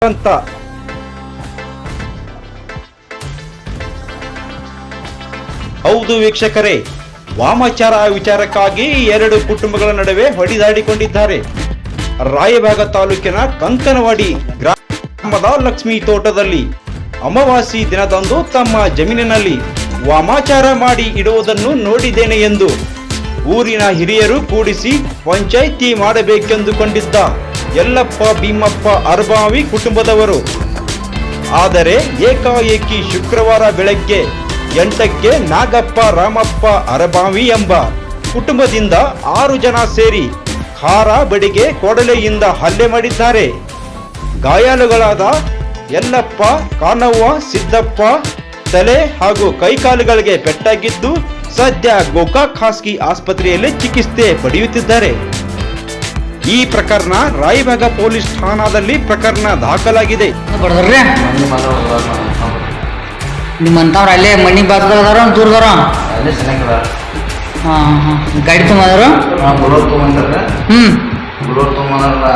ದುರಂತ. ಹೌದು ವೀಕ್ಷಕರೇ, ವಾಮಾಚಾರ ವಿಚಾರಕ್ಕಾಗಿ ಎರಡು ಕುಟುಂಬಗಳ ನಡುವೆ ಹೊಡೆದಾಡಿಕೊಂಡಿದ್ದಾರೆ. ರಾಯಬಾಗ ತಾಲೂಕಿನ ಕಂಕನವಾಡಿ ಗ್ರಾಮದ ಲಕ್ಷ್ಮೀ ತೋಟದಲ್ಲಿ ಅಮಾವಾಸ್ಯೆ ದಿನದಂದು ತಮ್ಮ ಜಮೀನಿನಲ್ಲಿ ವಾಮಾಚಾರ ಮಾಡಿ ಇಡುವುದನ್ನು ನೋಡಿದ್ದೇನೆ ಎಂದು ಊರಿನ ಹಿರಿಯರು ಕೂಡಿಸಿ ಪಂಚಾಯಿತಿ ಮಾಡಬೇಕೆಂದುಕೊಂಡಿದ್ದ ಯಲ್ಲಪ್ಪ ಭೀಮಪ್ಪ ಅರಬಾವಿ ಕುಟುಂಬದವರು. ಆದರೆ ಏಕಾಏಕಿ ಶುಕ್ರವಾರ ಬೆಳಗ್ಗೆ 8ಕ್ಕೆ ನಾಗಪ್ಪ ರಾಮಪ್ಪ ಅರಬಾವಿ ಎಂಬ ಕುಟುಂಬದಿಂದ 6 ಜನ ಸೇರಿ ಖಾರ ಬಡಿಗೆ ಕೊಡಲೆಯಿಂದ ಹಲ್ಲೆ ಮಾಡಿದ್ದಾರೆ. ಗಾಯಾಳುಗಳಾದ ಯಲ್ಲಪ್ಪ, ಕಾನವ್ವ, ಸಿದ್ದಪ್ಪ ತಲೆ ಹಾಗೂ ಕೈಕಾಲುಗಳಿಗೆ ಪೆಟ್ಟಾಗಿದ್ದು ಸದ್ಯ ಗೋಕಾಕ್ ಖಾಸಗಿ ಆಸ್ಪತ್ರೆಯಲ್ಲಿ ಚಿಕಿತ್ಸೆ ಪಡೆಯುತ್ತಿದ್ದಾರೆ. ಈ ಪ್ರಕರಣ ರಾಯಬಾಗ ಪೊಲೀಸ್ ಠಾಣಾದಲ್ಲಿ ಪ್ರಕರಣ ದಾಖಲಾಗಿದೆ. ನಿಮ್ಮಂತವ್ರು ಅಲ್ಲೇ ಮನಿ ಬಾತ್ರದಾರ ದೂರದಾರ ಅಲ್ಲೇ ಚೆನ್ನಾಗಿದ. ಹಾಂ ಹಾಂ ಗಾಡಿ ತೊಗೊಂಬಂದ್ರು. ಬುಲೋರ್ ತೊಗೊಂಬಂದ್ರ. ಬುಲೋರ್ ತೊಗೊಂಬಂದ್ರ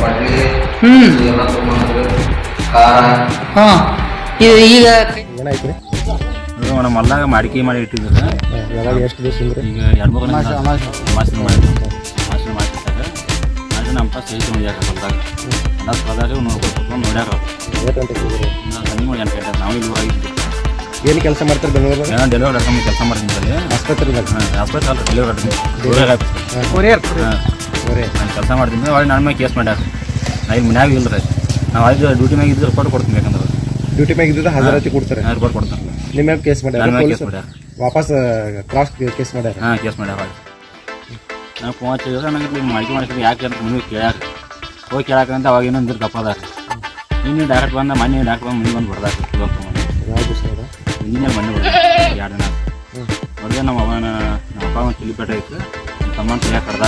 ಬಾಟ್ಲಿ ಎಲ್ಲ ತೊಗೊಂಬಂದ್ರ ಖಾರ. ಹಾಂ ಇದು ಈಗ ಏನಾಯ್ತು ರೀ? ಮೇಡಮ್ ಅಲ್ಲಾಗ ಮಾಡಿಕೆ ಮಾಡಿ ಇಟ್ಟಿದ್ರು. ಯಾವಾಗ ಎಷ್ಟು ದಿವಸ ಅಂದ್ರೆ ಈಗ 2-3 ಮಾಸಿನ ಮಾಡಿರ್ತಾರೆ. ಅದು ನಮ್ಮ ಪಾಸ್ ಐತಿ ನೋಡ್ಯಾರ ಹೊಲ್ದಾಗ ಎಲ್ಲ ಹೊಲ್ದಾಗ ನೋಡ್ಕೊಂಡು ನೋಡ್ಯಾರ. ಎಷ್ಟು ಗಂಟೆಗೆ ಹೋಗಿರಿ? ಸಂಜೆ ಮಾಡಿ 8 ಗಂಟೆ ನಾವು ಇಲ್ಲಿ ಹೋಗಿದ್ವಿ. ಏನು ಕೆಲಸ ಮಾಡ್ತಾರೆ ಬೆಂಗಳೂರಲ್ಲಿ? ನಾನು ಡೆಲಿವರಿ ಹಾಕಿ ಕೆಲಸ ಮಾಡ್ತೀನಿ. ಆಸ್ಪತ್ರೆದಾಗ? ಆಸ್ಪತ್ರೆ ಅಲ್ಲ, ಡೆಲಿವರಿ ನಾನು ಕೆಲಸ ಮಾಡ್ತೀನಿ. ಒಳ್ಳೆ ನನ್ನ ಮೇಲೆ ಕೇಸ್ ಮಾಡ್ಯಾರ. ನಾ ಇಲ್ಲಿ ಮನ್ಯಾಗ ಇಲ್ಲರಿ, ನಾವು ಅಲ್ಲಿ ಡ್ಯೂಟಿ ಮ್ಯಾಗ ಇದ್ದು ರಿಪೋರ್ಟ್ ಕೊಡ್ತೀನಿ. ಬೇಕಂದ್ರೆ ಡ್ಯೂಟಿ ಮ್ಯಾಗ ಇದ್ದಿದ್ದು ಹಾಜರಾತಿ ಕೊಡ್ತಾರೆ. ರಿಪೋರ್ಟ್ ಕೊಡ್ತಾನೆ. ನಿಮ್ಮ ಮ್ಯಾಗ ಕೇಸ್ ಮಾಡ್ಯಾರ? ನನ್ನ ಮ್ಯಾಗ ಕೇಸ್ ಮಾಡ್ಯಾರ. ವಾಪಸ್ ಕ್ರಾಸ್ ಕೇಸ್ ಮಾಡ್ಯಾರ? ಹಾಂ, ಕೇಸ್ ಮಾಡ್ಯಾರ. ನಾನು ಫೋನ್ ಹಚ್ಚಿದ್ರೆ ನನಗೆ ಈಗ ಮಾಡಿಕೆ ಯಾಕೆ ಅಂತ ಮನೆಗೆ ಕೇಳ್ಯಾರ. ಹೋಗಿ ಕೇಳಕ್ಕಂತ ಅವಾಗ ಏನೋ ಅಂದ್ರೆ ದಪ್ಪ ಅದಾರ. ಇನ್ನೂ ಡೈರೆಕ್ಟ್ ಬಂದ ಮನೆ ಡಾಕ್ಟ್ರ್ ಬಂದು ಮನೆ ಬಂದು ಬರ್ದಾಕ ಯಾವುದು ಸರ್? ಹಿಂದಿನ ಮನೆ ಬರ್ದ 2 ದಿನ ಹೊಡೆದ. ನಮ್ಮ ಅಪ್ಪ ಒಂದು ಚಿಲ್ಲಿಪೇಟೆ ಇತ್ತು, ನಮ್ಮ ತಮ್ಮನ ಕೈಯಾಗ ಕಡ್ದ.